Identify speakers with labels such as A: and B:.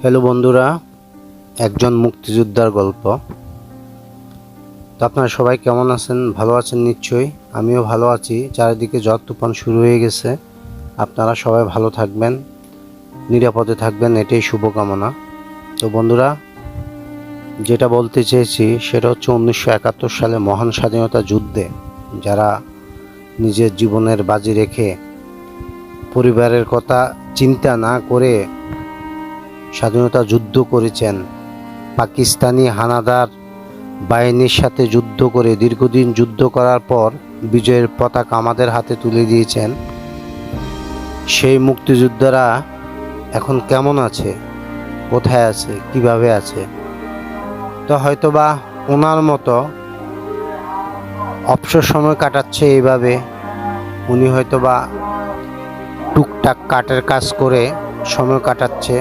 A: Hello বন্ধুরা, একজন মুক্তিযোদ্ধার গল্প। তো আপনারা সবাই কেমন আছেন? ভালো আছেন নিশ্চয়ই। আমিও ভালো আছি। চারিদিকে ঝড় তুফান শুরু হয়ে গেছে। আপনারা সবাই ভালো থাকবেন, নিরাপদে থাকবেন, এটাই শুভকামনা। তো বন্ধুরা, যেটা বলতে চেয়েছি সেটা হচ্ছে 1971 সালে মহান স্বাধীনতা যুদ্ধে যারা নিজের জীবনের বাজি রেখে পরিবারের কথা চিন্তা না করে স্বাধীনতা যুদ্ধ করেছেন, পাকিস্তানি হানাদার বাহিনীর সাথে যুদ্ধ করে দীর্ঘদিন যুদ্ধ করার পর বিজয়ের পতাকা আমাদের হাতে তুলে দিয়েছেন, সেই মুক্তিযোদ্ধারা এখন কেমন আছে, কোথায় আছে, কিভাবে আছে? তো হয়তোবা ওনার মতো অবসর সময় কাটাচ্ছে এইভাবে। উনি হয়তোবা টুকটাক কাঠের কাজ করে সময় কাটাচ্ছে।